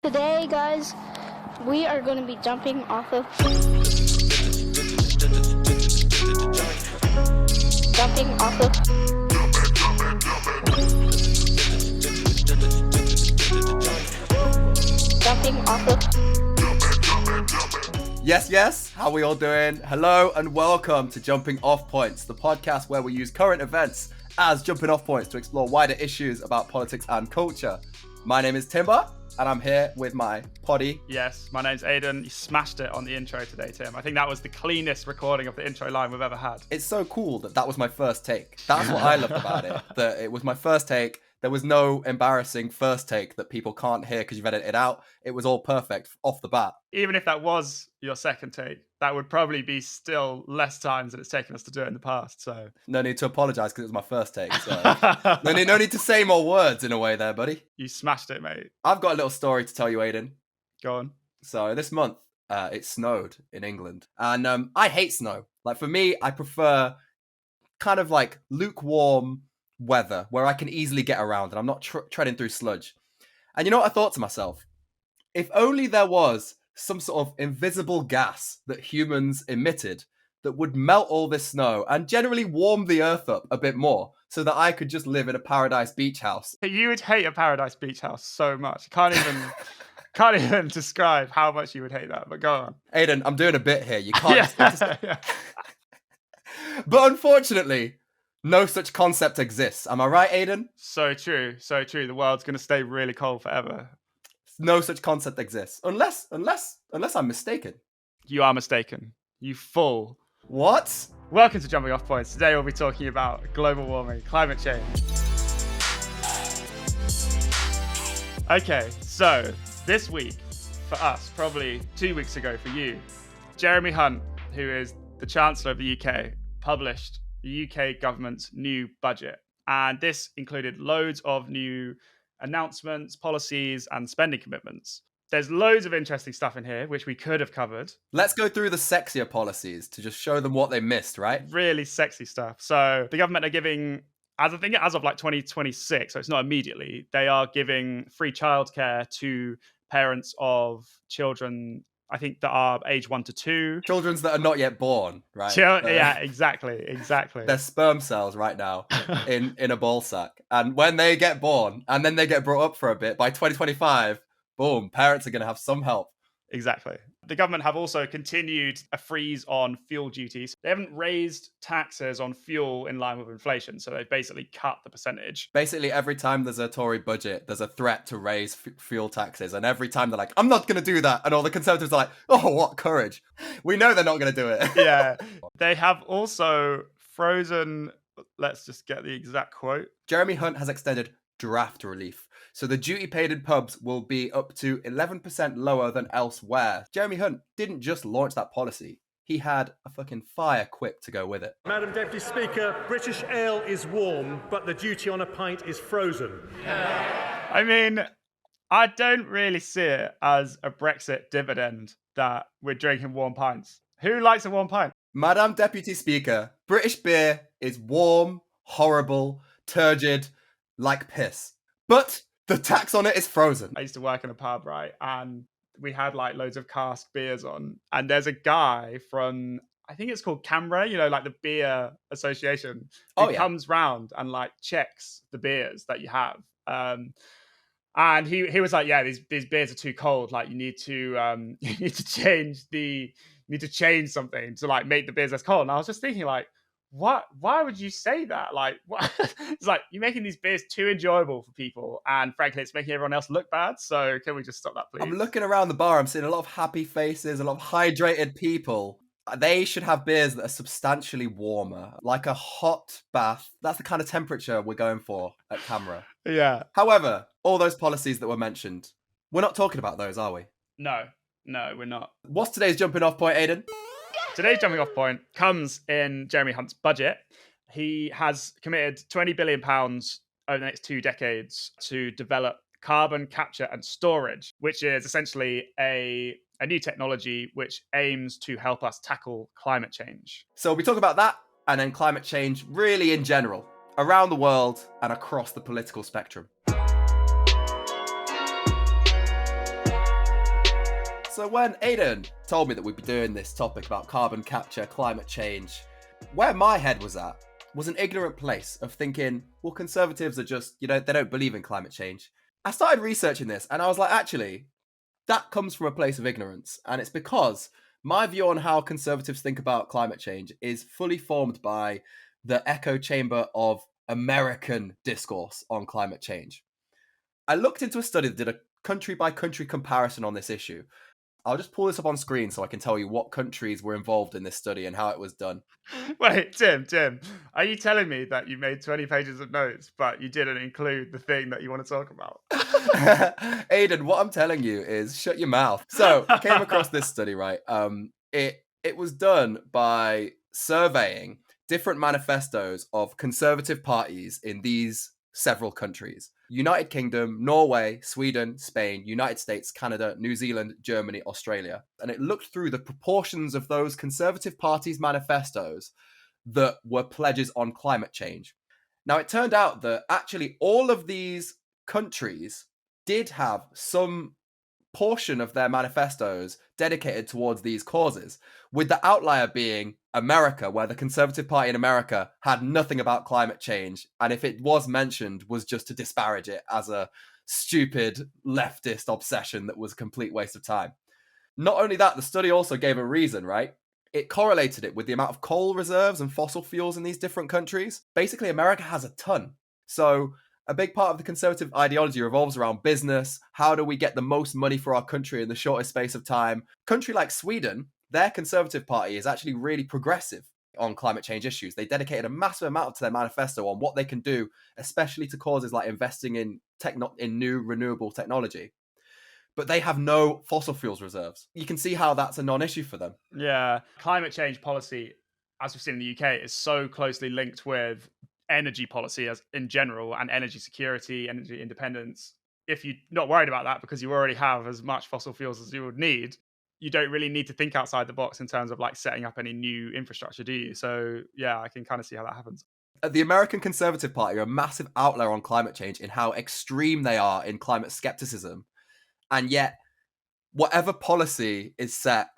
Today, guys, we are going to be jumping off of Yes, how we all doing? Hello and welcome to Jumping Off Points, the podcast where we use current events as jumping off points to explore wider issues about politics and culture. My name is Timbah, and I'm here with my poddy. Yes, my name's Aidan. You smashed it on the intro today, Tim. I think that was the cleanest recording of the intro line we've ever had. It's so cool that was my first take. That's what I loved about it, that it was my first take. There was no embarrassing first take that people can't hear because you've edited it out. It was all perfect off the bat. Even if that was your second take, that would probably be still less times than it's taken us to do it in the past. So no need to apologise because it was my first take. So no need to say more words in a way there, buddy. You smashed it, mate. I've got a little story to tell you, Aidan. Go on. So this month, it snowed in England. And I hate snow. Like for me, I prefer kind of like lukewarm weather where I can easily get around and I'm not treading through sludge. And you know what I thought to myself? If only there was some sort of invisible gas that humans emitted that would melt all this snow and generally warm the earth up a bit more so that I could just live in a paradise beach house. You would hate a paradise beach house so much. Can't even describe how much you would hate that, but go on. Aidan, I'm doing a bit here. You can't. Yeah. But unfortunately, no such concept exists. Am I right, Aidan? So true. The world's going to stay really cold forever. No such concept exists. Unless I'm mistaken. You are mistaken. You fool. What? Welcome to Jumping Off Points. Today we'll be talking about global warming, climate change. Okay, so this week for us, probably 2 weeks ago for you, Jeremy Hunt, who is the Chancellor of the UK, published the UK government's new budget. And this included loads of new announcements, policies, and spending commitments. There's loads of interesting stuff in here, which we could have covered. Let's go through the sexier policies to just show them what they missed, right? Really sexy stuff. So the government are giving, as of like 2026, so it's not immediately, they are giving free childcare to parents of children, I think, that are age 1 to 2. Children that are not yet born, right? Yeah, exactly. They're sperm cells right now in a ball sack. And when they get born and then they get brought up for a bit, by 2025, boom, parents are going to have some help. Exactly. The government have also continued a freeze on fuel duties. They haven't raised taxes on fuel in line with inflation, so they've basically cut the percentage. Basically, every time there's a Tory budget, there's a threat to raise fuel taxes. And every time they're like, I'm not going to do that. And all the Conservatives are like, oh, what courage. We know they're not going to do it. Yeah. They have also frozen, let's just get the exact quote. Jeremy Hunt has extended draft relief. So the duty paid in pubs will be up to 11% lower than elsewhere. Jeremy Hunt didn't just launch that policy. He had a fucking fire quip to go with it. Madam Deputy Speaker, British ale is warm, but the duty on a pint is frozen. I mean, I don't really see it as a Brexit dividend that we're drinking warm pints. Who likes a warm pint? Madam Deputy Speaker, British beer is warm, horrible, turgid, like piss. But the tax on it is frozen. I used to work in a pub, right? And we had like loads of cask beers on. And there's a guy from, I think it's called Canberra, like the beer association, who comes round and like checks the beers that you have. And he was like, yeah, these beers are too cold. Like you need to change something to like make the beers less cold. And I was just thinking like, what? Why would you say that? Like, what? It's like you're making these beers too enjoyable for people, and frankly, it's making everyone else look bad. So, can we just stop that, please? I'm looking around the bar. I'm seeing a lot of happy faces, a lot of hydrated people. They should have beers that are substantially warmer, like a hot bath. That's the kind of temperature we're going for at Camera. Yeah. However, all those policies that were mentioned, we're not talking about those, are we? No, we're not. What's today's jumping off point, Aidan? Today's jumping off point comes in Jeremy Hunt's budget. He has committed £20 billion over the next 2 decades to develop carbon capture and storage, which is essentially a new technology which aims to help us tackle climate change. So we talk about that and then climate change really in general, around the world and across the political spectrum. So when Aidan told me that we'd be doing this topic about carbon capture, climate change, where my head was at was an ignorant place of thinking, well, conservatives are just, they don't believe in climate change. I started researching this and I was like, actually, that comes from a place of ignorance. And it's because my view on how conservatives think about climate change is fully formed by the echo chamber of American discourse on climate change. I looked into a study that did a country by country comparison on this issue. I'll just pull this up on screen so I can tell you what countries were involved in this study and how it was done. Wait, Tim, are you telling me that you made 20 pages of notes, but you didn't include the thing that you want to talk about? Aidan, what I'm telling you is shut your mouth. So I came across this study, right? It was done by surveying different manifestos of conservative parties in these several countries: United Kingdom, Norway, Sweden, Spain, United States, Canada, New Zealand, Germany, Australia. And it looked through the proportions of those conservative parties' manifestos that were pledges on climate change. Now, it turned out that actually all of these countries did have some portion of their manifestos dedicated towards these causes, with the outlier being America, where the Conservative Party in America had nothing about climate change, and if it was mentioned, was just to disparage it as a stupid leftist obsession that was a complete waste of time. Not only that, the study also gave a reason, right? It correlated it with the amount of coal reserves and fossil fuels in these different countries. Basically, America has a ton. So a big part of the conservative ideology revolves around business. How do we get the most money for our country in the shortest space of time? A country like Sweden, their Conservative Party is actually really progressive on climate change issues. They dedicated a massive amount to their manifesto on what they can do, especially to causes like investing in new renewable technology. But they have no fossil fuels reserves. You can see how that's a non-issue for them. Yeah, climate change policy, as we've seen in the UK, is so closely linked with energy policy as in general, and energy security, energy independence. If you're not worried about that because you already have as much fossil fuels as you would need, you don't really need to think outside the box in terms of like setting up any new infrastructure, do you? So yeah, I can kind of see how that happens. The American Conservative Party are a massive outlier on climate change in how extreme they are in climate skepticism. And yet, whatever policy is set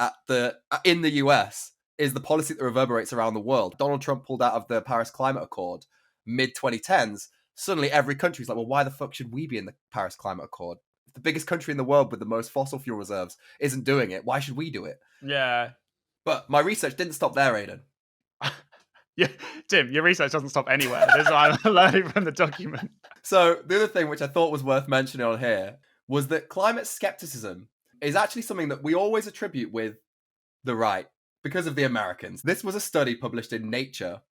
in the US is the policy that reverberates around the world. Donald Trump pulled out of the Paris Climate Accord mid-2010s. Suddenly every country's like, well, why the fuck should we be in the Paris Climate Accord? If the biggest country in the world with the most fossil fuel reserves isn't doing it, why should we do it? Yeah. But my research didn't stop there, Aidan. Yeah, Tim, your research doesn't stop anywhere. This is what I'm learning from the document. So the other thing which I thought was worth mentioning on here was that climate skepticism is actually something that we always attribute with the right because of the Americans. This was a study published in Nature,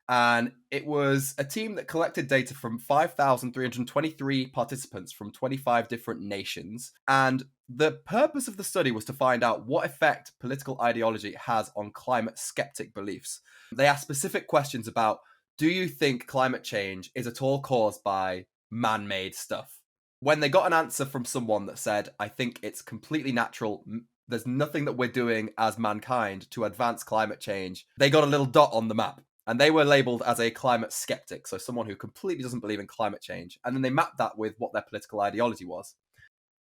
and it was a team that collected data from 5,323 participants from 25 different nations. And the purpose of the study was to find out what effect political ideology has on climate skeptic beliefs. They asked specific questions about, do you think climate change is at all caused by man-made stuff? When they got an answer from someone that said, I think it's completely natural, there's nothing that we're doing as mankind to advance climate change, they got a little dot on the map. And they were labelled as a climate skeptic, so someone who completely doesn't believe in climate change. And then they mapped that with what their political ideology was.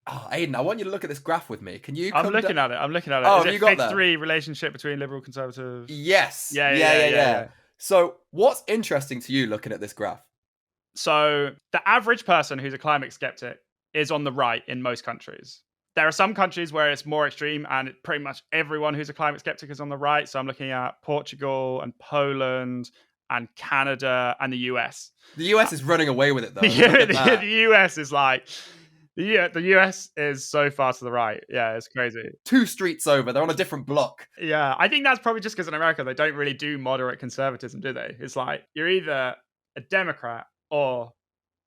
Oh, Aidan, I want you to look at this graph with me. Can you? I'm looking at it. Oh, Is it you got that? Fig3 relationship between liberal conservatives? Yes. Yeah. So what's interesting to you looking at this graph? So the average person who's a climate skeptic is on the right in most countries. There are some countries where it's more extreme, and pretty much everyone who's a climate skeptic is on the right. So I'm looking at Portugal and Poland and Canada and the US. The US is running away with it, though. The US is like... The US is so far to the right. Yeah, it's crazy. 2 streets over. They're on a different block. Yeah, I think that's probably just because in America, they don't really do moderate conservatism, do they? It's like, you're either a Democrat or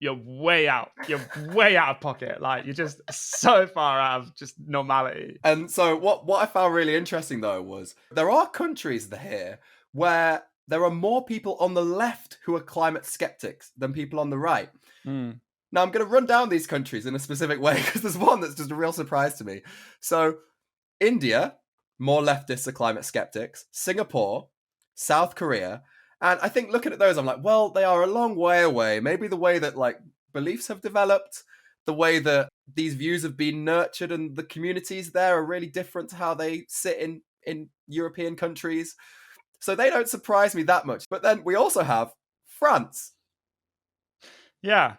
you're way out. You're way out of pocket. Like, you're just so far out of just normality. And so what I found really interesting, though, was there are countries here where there are more people on the left who are climate skeptics than people on the right. Mm. Now, I'm going to run down these countries in a specific way because there's one that's just a real surprise to me. So, India, more leftists are climate skeptics. Singapore, South Korea. And I think looking at those, I'm like, well, they are a long way away. Maybe the way that like beliefs have developed, the way that these views have been nurtured, and the communities there are really different to how they sit in European countries. So they don't surprise me that much. But then we also have France. Yeah.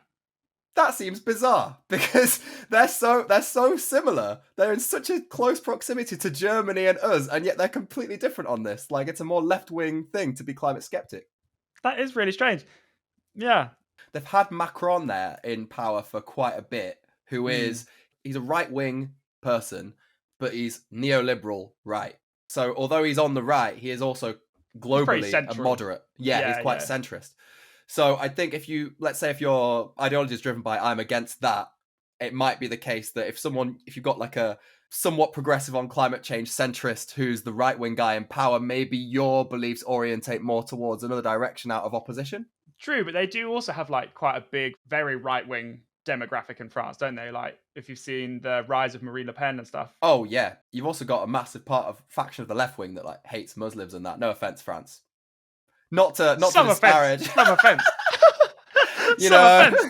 That seems bizarre because they're so similar. They're in such a close proximity to Germany and us, and yet they're completely different on this. Like, it's a more left-wing thing to be climate skeptic. That is really strange. Yeah. They've had Macron there in power for quite a bit, who is, he's a right-wing person, but he's neoliberal right. So although he's on the right, he is also globally a moderate. Yeah, he's quite centrist. So I think if your ideology is driven by I'm against that, it might be the case that if you've got like a somewhat progressive on climate change centrist who's the right-wing guy in power, maybe your beliefs orientate more towards another direction out of opposition. True, but they do also have like quite a big, very right-wing demographic in France, don't they? Like if you've seen the rise of Marine Le Pen and stuff. Oh yeah, you've also got a massive faction of the left wing that like hates Muslims and that. No offense, France. Not to disparage. Some offense. You That's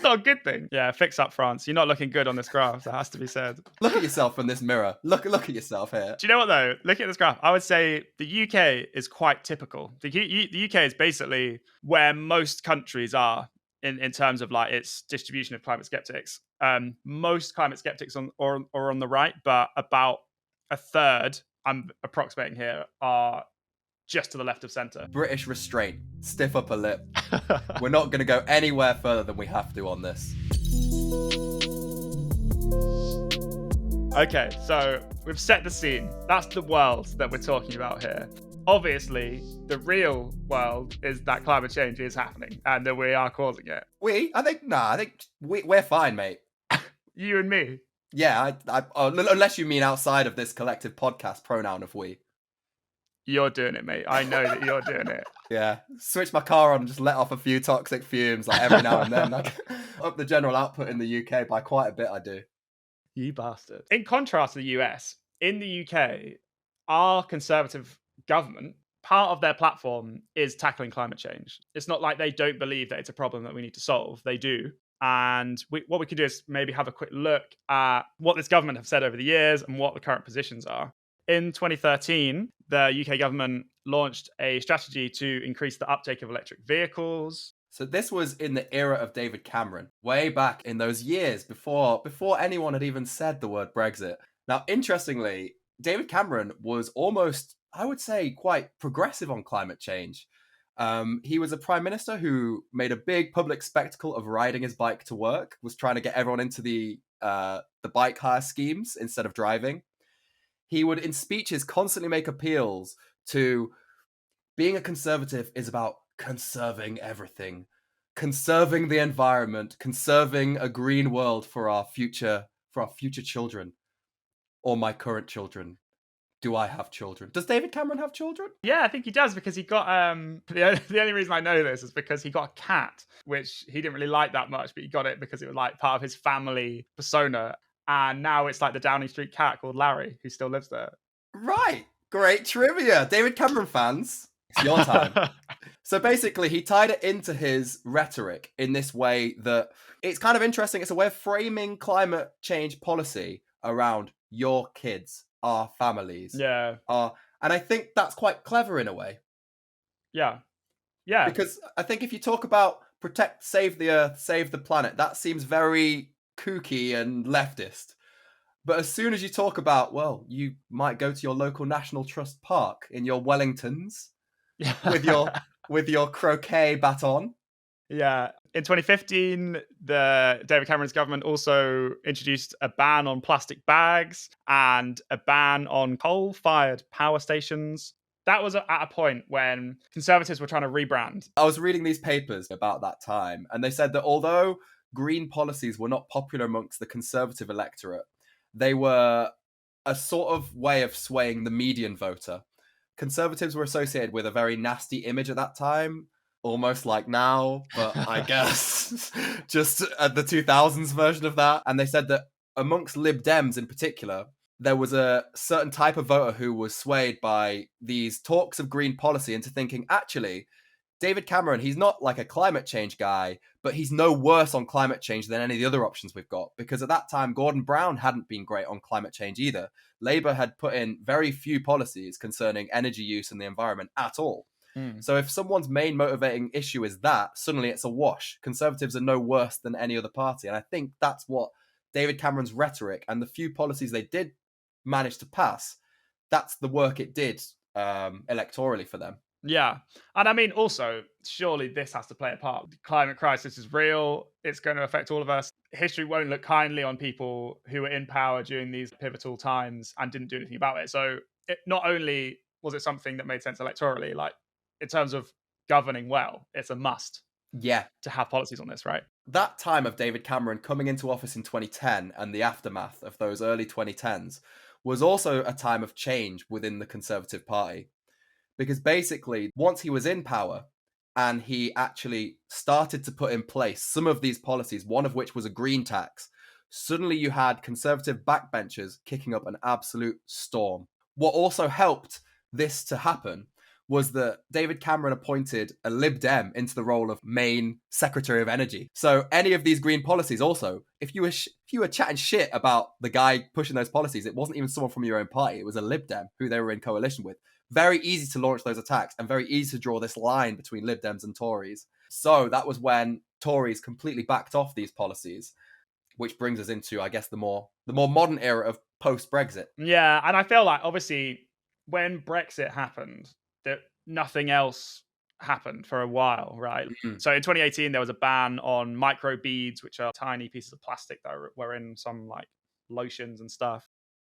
not a good thing. Yeah, fix up, France. You're not looking good on this graph. That has to be said. Look at yourself in this mirror. Look at yourself here. Do you know what though? Looking at this graph, I would say the UK is quite typical. The UK is basically where most countries are in terms of like its distribution of climate skeptics. Most climate skeptics are on the right, but about a third, I'm approximating here, are just to the left of centre. British restraint. Stiff upper lip. We're not going to go anywhere further than we have to on this. Okay, so we've set the scene. That's the world that we're talking about here. Obviously, the real world is that climate change is happening and that we are causing it. I think we're fine, mate. You and me. Yeah, unless you mean outside of this collective podcast pronoun of we. You're doing it, mate. I know that you're doing it. Yeah. Switch my car on and just let off a few toxic fumes like every now and then. Like, up the general output in the UK by quite a bit, I do. You bastard. In contrast to the US, in the UK, our Conservative government, part of their platform is tackling climate change. It's not like they don't believe that it's a problem that we need to solve. They do. And what we can do is maybe have a quick look at what this government have said over the years and what the current positions are. In 2013, the UK government launched a strategy to increase the uptake of electric vehicles. So this was in the era of David Cameron, way back in those years before anyone had even said the word Brexit. Now, interestingly, David Cameron was almost, I would say, quite progressive on climate change. He was a prime minister who made a big public spectacle of riding his bike to work, was trying to get everyone into the bike hire schemes instead of driving. He would, in speeches, constantly make appeals to being a conservative is about conserving everything, conserving the environment, conserving a green world for our future children, or my current children. Do I have children? Does David Cameron have children? Yeah, I think he does, because he got the only reason I know this is because he got a cat, which he didn't really like that much, but he got it because it was like part of his family persona. And now it's like the Downing Street cat called Larry, who still lives there. Right. Great trivia. David Cameron fans, it's your time. So basically, he tied it into his rhetoric in this way that it's kind of interesting. It's a way of framing climate change policy around your kids, our families. Yeah. And I think that's quite clever in a way. Yeah. Yeah. Because I think if you talk about protect, save the earth, save the planet, that seems very kooky and leftist. But as soon as you talk about, well, you might go to your local National Trust park in your Wellingtons with your croquet baton. Yeah. In 2015, the David Cameron's government also introduced a ban on plastic bags and a ban on coal-fired power stations. That was at a point when Conservatives were trying to rebrand. I was reading these papers about that time, and they said that although green policies were not popular amongst the Conservative electorate, they were a sort of way of swaying the median voter. Conservatives were associated with a very nasty image at that time, almost like now, but I guess just the 2000s version of that. And they said that amongst Lib Dems in particular, there was a certain type of voter who was swayed by these talks of green policy into thinking, actually, David Cameron, he's not like a climate change guy, but he's no worse on climate change than any of the other options we've got. Because at that time, Gordon Brown hadn't been great on climate change either. Labour had put in very few policies concerning energy use and the environment at all. So if someone's main motivating issue is that, suddenly it's a wash. Conservatives are no worse than any other party. And I think that's what David Cameron's rhetoric and the few policies they did manage to pass, that's the work it did electorally for them. Yeah. And I mean, also, surely this has to play a part. The climate crisis is real. It's going to affect all of us. History won't look kindly on people who were in power during these pivotal times and didn't do anything about it. So not only was it something that made sense electorally, like in terms of governing well, it's a must to have policies on this, right? That time of David Cameron coming into office in 2010 and the aftermath of those early 2010s was also a time of change within the Conservative Party. Because basically, once he was in power and he actually started to put in place some of these policies, one of which was a green tax, suddenly you had Conservative backbenchers kicking up an absolute storm. What also helped this to happen was that David Cameron appointed a Lib Dem into the role of main Secretary of Energy. So any of these green policies also, if you were chatting shit about the guy pushing those policies, it wasn't even someone from your own party, it was a Lib Dem who they were in coalition with. Very easy to launch those attacks and very easy to draw this line between Lib Dems and Tories. So that was when Tories completely backed off these policies, which brings us into, I guess, the more modern era of post-Brexit. Yeah, and I feel like, obviously, when Brexit happened, that nothing else happened for a while, right? So in 2018, there was a ban on microbeads, which are tiny pieces of plastic that were in some like lotions and stuff.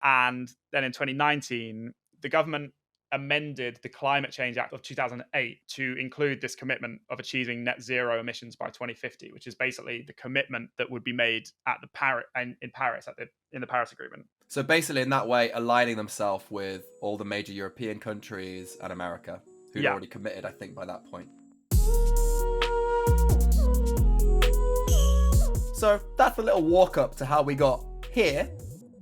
And then in 2019, the government amended the Climate Change Act of 2008 to include this commitment of achieving net zero emissions by 2050, which is basically the commitment that would be made at the in Paris in the Paris Agreement. So basically, in that way, aligning themselves with all the major European countries and America, who'd already committed, I think, by that point. So that's a little walk up to how we got here.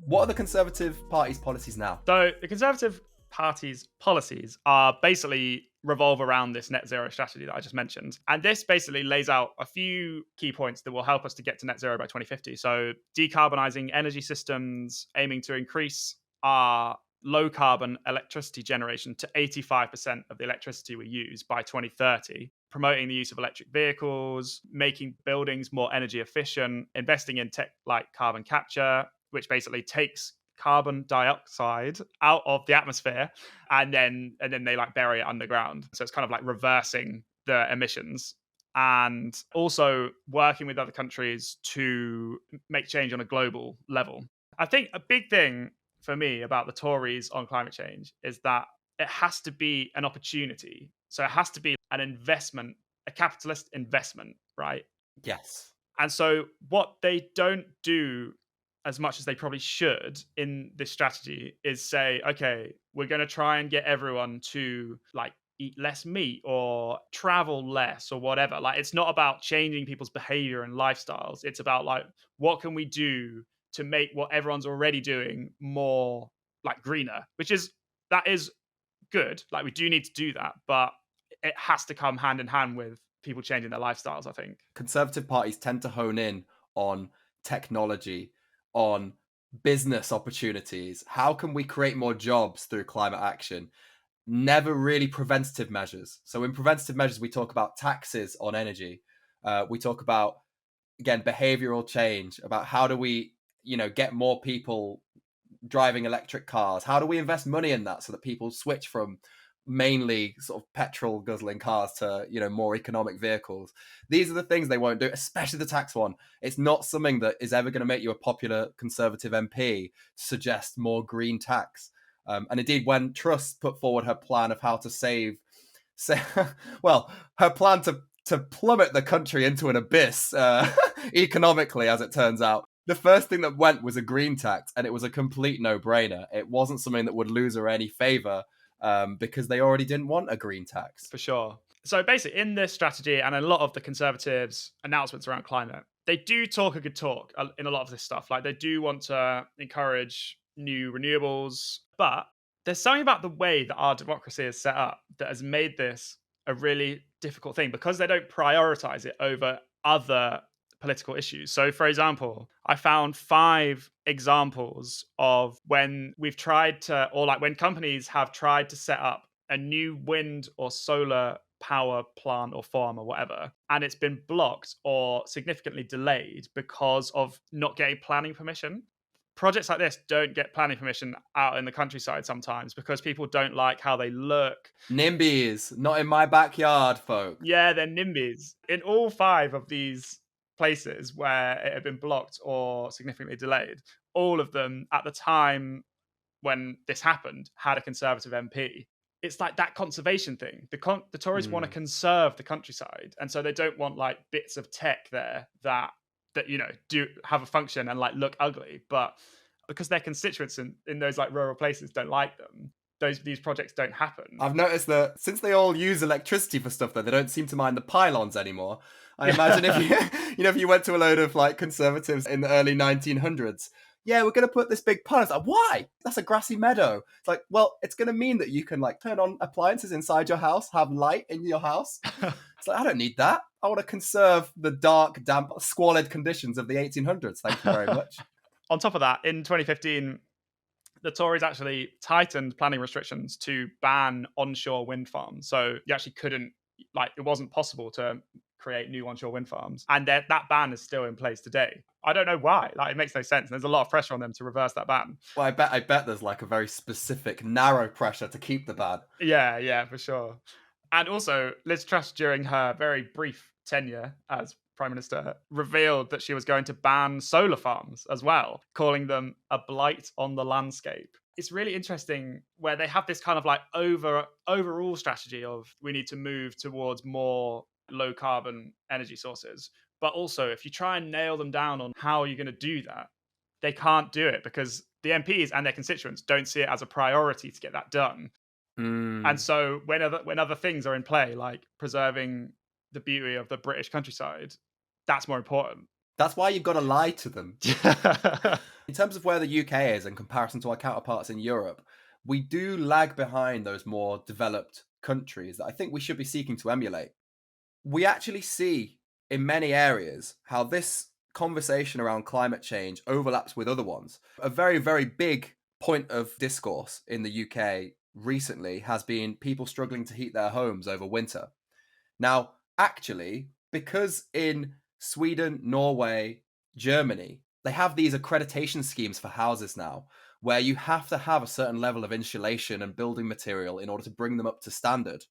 What are the Conservative Party's policies now? So the Conservative Party's policies are basically revolve around this net zero strategy that I just mentioned. And this basically lays out a few key points that will help us to get to net zero by 2050. So decarbonizing energy systems, aiming to increase our low carbon electricity generation to 85% of the electricity we use by 2030, promoting the use of electric vehicles, making buildings more energy efficient, investing in tech like carbon capture, which basically takes carbon dioxide out of the atmosphere and then they like bury it underground. So it's kind of like reversing the emissions, and also working with other countries to make change on a global level. I think a big thing for me about the Tories on climate change is that it has to be an opportunity. So it has to be an investment, a capitalist investment, right? Yes. And so what they don't do as much as they probably should in this strategy is say, okay, we're going to try and get everyone to like eat less meat or travel less or whatever. Like, it's not about changing people's behavior and lifestyles. It's about like, what can we do to make what everyone's already doing more like greener, that is good. Like, we do need to do that, but it has to come hand in hand with people changing their lifestyles, I think. Conservative parties tend to hone in on technology, on business opportunities. How can we create more jobs through climate action? Never really preventative measures. So in preventative measures, we talk about taxes on energy. We talk about, again, behavioral change, about how do we, get more people driving electric cars? How do we invest money in that so that people switch from mainly sort of petrol guzzling cars to, more economic vehicles? These are the things they won't do, especially the tax one. It's not something that is ever going to make you a popular Conservative MP suggest more green tax. And indeed, when Truss put forward her plan of how to her plan to plummet the country into an abyss economically, as it turns out, the first thing that went was a green tax, and it was a complete no-brainer. It wasn't something that would lose her any favour, because they already didn't want a green tax. For sure. So basically, in this strategy and a lot of the Conservatives' announcements around climate, they do talk a good talk in a lot of this stuff. Like, they do want to encourage new renewables, but there's something about the way that our democracy is set up that has made this a really difficult thing because they don't prioritize it over other political issues. So, for example, I found 5 examples of when we've tried to, or like when companies have tried to set up a new wind or solar power plant or farm or whatever, and it's been blocked or significantly delayed because of not getting planning permission. Projects like this don't get planning permission out in the countryside sometimes because people don't like how they look. NIMBYs, not in my backyard, folk. Yeah, they're NIMBYs. In all 5 of these places where it had been blocked or significantly delayed, all of them at the time when this happened had a Conservative MP. It's like that conservation thing. The Tories want to conserve the countryside, and so they don't want like bits of tech there that do have a function and like look ugly, but because their constituents in those like rural places don't like them, these projects don't happen. I've noticed that since they all use electricity for stuff, though, they don't seem to mind the pylons anymore. I imagine if you if you went to a load of like Conservatives in the early 1900s, yeah, we're going to put this big pylon. It's like, why? That's a grassy meadow. It's like, well, it's going to mean that you can like turn on appliances inside your house, have light in your house. It's like, I don't need that. I want to conserve the dark, damp, squalid conditions of the 1800s. Thank you very much. On top of that, in 2015, the Tories actually tightened planning restrictions to ban onshore wind farms. So you actually couldn't, like, it wasn't possible to create new onshore wind farms. And that ban is still in place today. I don't know why. Like, it makes no sense. There's a lot of pressure on them to reverse that ban. Well, I bet there's like a very specific, narrow pressure to keep the ban. Yeah, for sure. And also, Liz Truss, during her very brief tenure as Prime Minister, revealed that she was going to ban solar farms as well, calling them a blight on the landscape. It's really interesting where they have this kind of like overall strategy of we need to move towards more low carbon energy sources. But also, if you try and nail them down on how you're going to do that, they can't do it because the MPs and their constituents don't see it as a priority to get that done. And so when other things are in play, like preserving the beauty of the British countryside, that's more important. That's why you've got to lie to them. In terms of where the UK is in comparison to our counterparts in Europe, we do lag behind those more developed countries that I think we should be seeking to emulate. We actually see in many areas how this conversation around climate change overlaps with other ones. A very, very big point of discourse in the UK recently has been people struggling to heat their homes over winter. Now, actually, because in Sweden, Norway, Germany, they have these accreditation schemes for houses now, where you have to have a certain level of insulation and building material in order to bring them up to standard.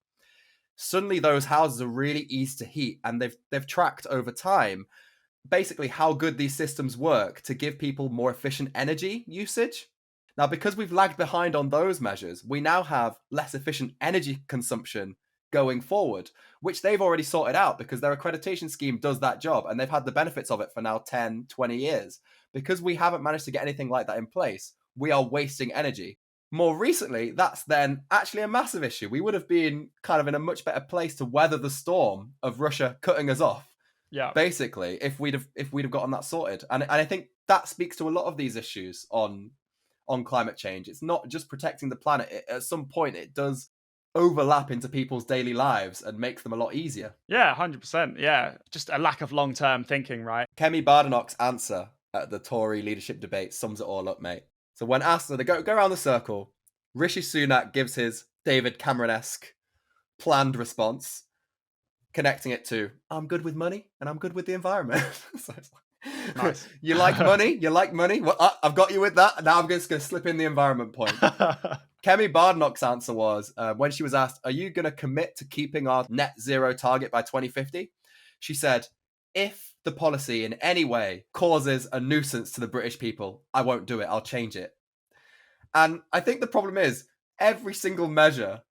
Suddenly, those houses are really easy to heat, and they've tracked over time basically how good these systems work to give people more efficient energy usage. Now, because we've lagged behind on those measures, we now have less efficient energy consumption going forward, which they've already sorted out because their accreditation scheme does that job and they've had the benefits of it for now 10, 20 years. Because we haven't managed to get anything like that in place, we are wasting energy. More recently, that's then actually a massive issue. We would have been kind of in a much better place to weather the storm of Russia cutting us off. Yeah. Basically, if we'd have gotten that sorted. And I think that speaks to a lot of these issues on climate change. It's not just protecting the planet. At some point, it does overlap into people's daily lives and makes them a lot easier. Yeah, 100%. Yeah, just a lack of long-term thinking, right? Kemi Badenoch's answer at the Tory leadership debate sums it all up, mate. So when asked, they go around the circle, Rishi Sunak gives his David Cameron-esque planned response, connecting it to, I'm good with money and I'm good with the environment. So it's like, nice. You like money? You like money? Well, I've got you with that. Now I'm just going to slip in the environment point. Kemi Badenoch's answer was, when she was asked, are you going to commit to keeping our net zero target by 2050? She said, if the policy in any way causes a nuisance to the British people, I won't do it. I'll change it. And I think the problem is every single measure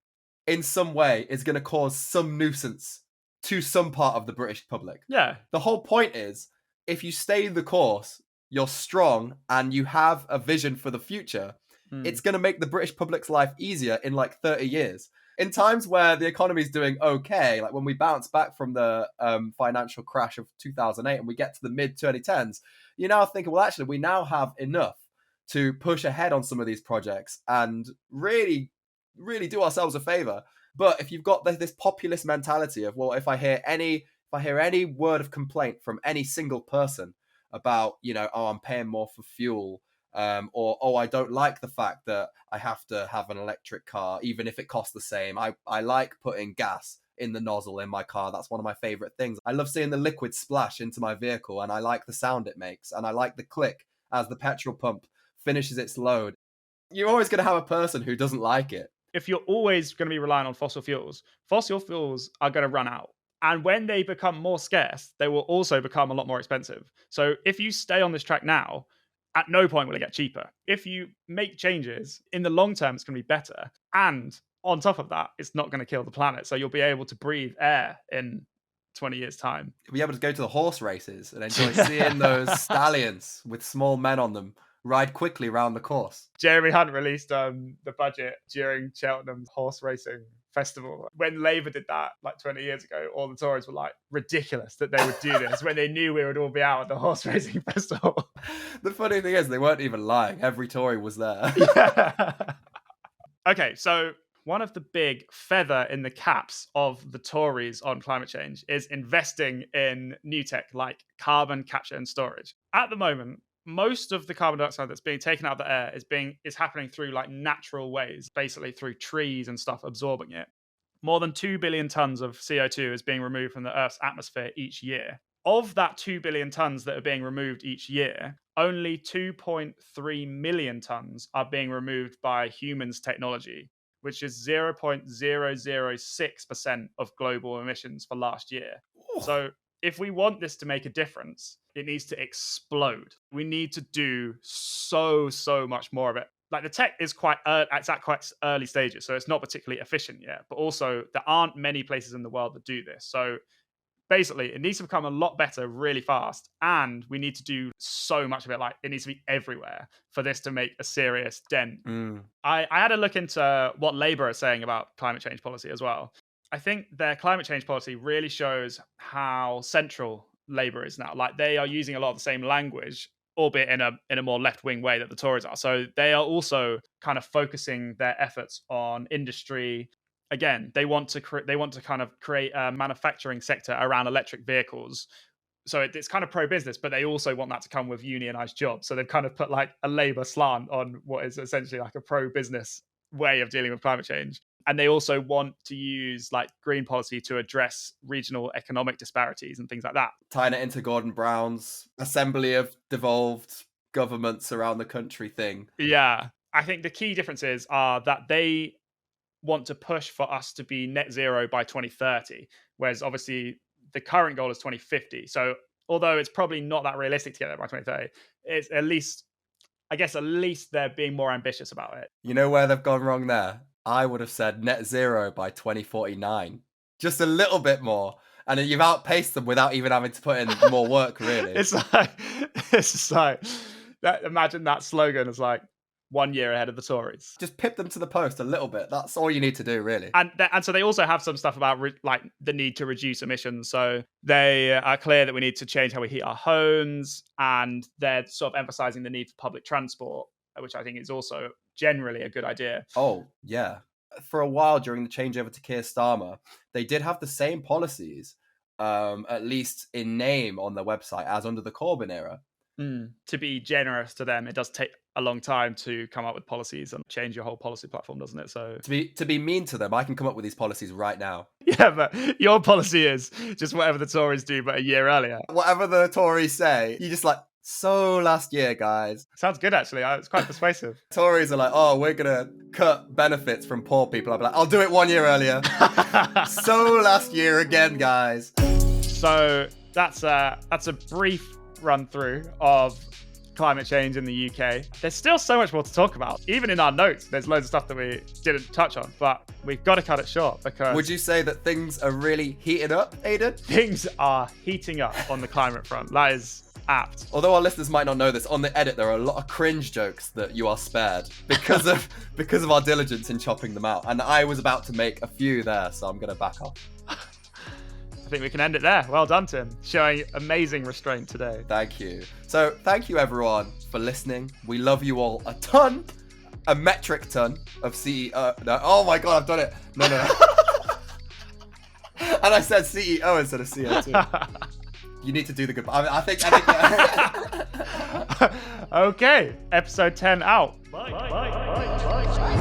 in some way is going to cause some nuisance to some part of the British public. Yeah. The whole point is, if you stay the course, you're strong and you have a vision for the future, it's going to make the British public's life easier in like 30 years. In times where the economy is doing okay, like when we bounce back from the financial crash of 2008 and we get to the mid-2010s, you're now thinking, well, actually, we now have enough to push ahead on some of these projects and really, really do ourselves a favour But if you've got this populist mentality of, well, if I hear any word of complaint from any single person about, oh, I'm paying more for fuel, or, oh, I don't like the fact that I have to have an electric car, even if it costs the same. I like putting gas in the nozzle in my car. That's one of my favorite things. I love seeing the liquid splash into my vehicle, and I like the sound it makes, and I like the click as the petrol pump finishes its load. You're always going to have a person who doesn't like it. If you're always going to be relying on fossil fuels are going to run out. And when they become more scarce, they will also become a lot more expensive. So if you stay on this track now, at no point will it get cheaper. If you make changes, in the long term, it's going to be better. And on top of that, it's not going to kill the planet. So you'll be able to breathe air in 20 years' time. You'll be able to go to the horse races and enjoy seeing those stallions with small men on them ride quickly around the course. Jeremy Hunt released the budget during Cheltenham's horse racing festival. When Labour did that like 20 years ago, all the Tories were like, ridiculous that they would do this when they knew we would all be out at the horse racing festival. The funny thing is, they weren't even lying. Every Tory was there. Yeah. Okay, so one of the big feather in the caps of the Tories on climate change is investing in new tech like carbon capture and storage. At the moment, most of the carbon dioxide that's being taken out of the air is happening through like natural ways, basically through trees and stuff absorbing it. More than 2 billion tons of CO2 is being removed from the Earth's atmosphere each year. Of that 2 billion tons that are being removed each year, only 2.3 million tons are being removed by humans' technology, which is 0.006% of global emissions for last year. Ooh. So if we want this to make a difference, it needs to explode. We need to do so much more of it. Like the tech is it's at quite early stages, so it's not particularly efficient yet. But also, there aren't many places in the world that do this. So basically, it needs to become a lot better really fast, and we need to do so much of it. Like it needs to be everywhere for this to make a serious dent. I had a look into what Labour are saying about climate change policy as well. I think their climate change policy really shows how central Labour is now. Like they are using a lot of the same language, albeit in a more left-wing way that the Tories are. So they are also kind of focusing their efforts on industry. Again, they want to kind of create a manufacturing sector around electric vehicles. So it's kind of pro-business, but they also want that to come with unionized jobs. So they've kind of put like a Labour slant on what is essentially like a pro-business way of dealing with climate change. And they also want to use like green policy to address regional economic disparities and things like that. Tying it into Gordon Brown's Assembly of Devolved Governments around the country thing. Yeah. I think the key differences are that they want to push for us to be net zero by 2030, whereas obviously the current goal is 2050. So although it's probably not that realistic to get there by 2030, it's at least they're being more ambitious about it. You know where they've gone wrong there? I would have said net zero by 2049. Just a little bit more. And you've outpaced them without even having to put in more work, really. It's like imagine that slogan is like 1 year ahead of the Tories. Just pip them to the post a little bit. That's all you need to do, really. And so they also have some stuff about like the need to reduce emissions. So they are clear that we need to change how we heat our homes, and they're sort of emphasizing the need for public transport, which I think is also generally a good idea. Oh, yeah. For a while during the changeover to Keir Starmer, they did have the same policies, at least in name on their website, as under the Corbyn era. To be generous to them, it does take a long time to come up with policies and change your whole policy platform, doesn't it? So to be mean to them, I can come up with these policies right now. Yeah, but your policy is just whatever the Tories do, but a year earlier. Whatever the Tories say, you just like, so last year, guys. Sounds good, actually. It's quite persuasive. Tories are like, oh, we're going to cut benefits from poor people. I'll be like, I'll do it 1 year earlier. So last year again, guys. So that's a brief run through of climate change in the UK. There's still so much more to talk about. Even in our notes, there's loads of stuff that we didn't touch on, but we've got to cut it short because... Would you say that things are really heating up, Aidan? Things are heating up on the climate front. That is apt. Although our listeners might not know this, on the edit there are a lot of cringe jokes that you are spared because of our diligence in chopping them out. And I was about to make a few there, so I'm going to back off. I think we can end it there. Well done, Tim. Showing amazing restraint today. Thank you. So thank you everyone for listening. We love you all a ton. A metric ton of CEO. No, oh my God, I've done it. No. And I said CEO instead of CO2. You need to do the good. I think. Okay, episode 10 out. Bye.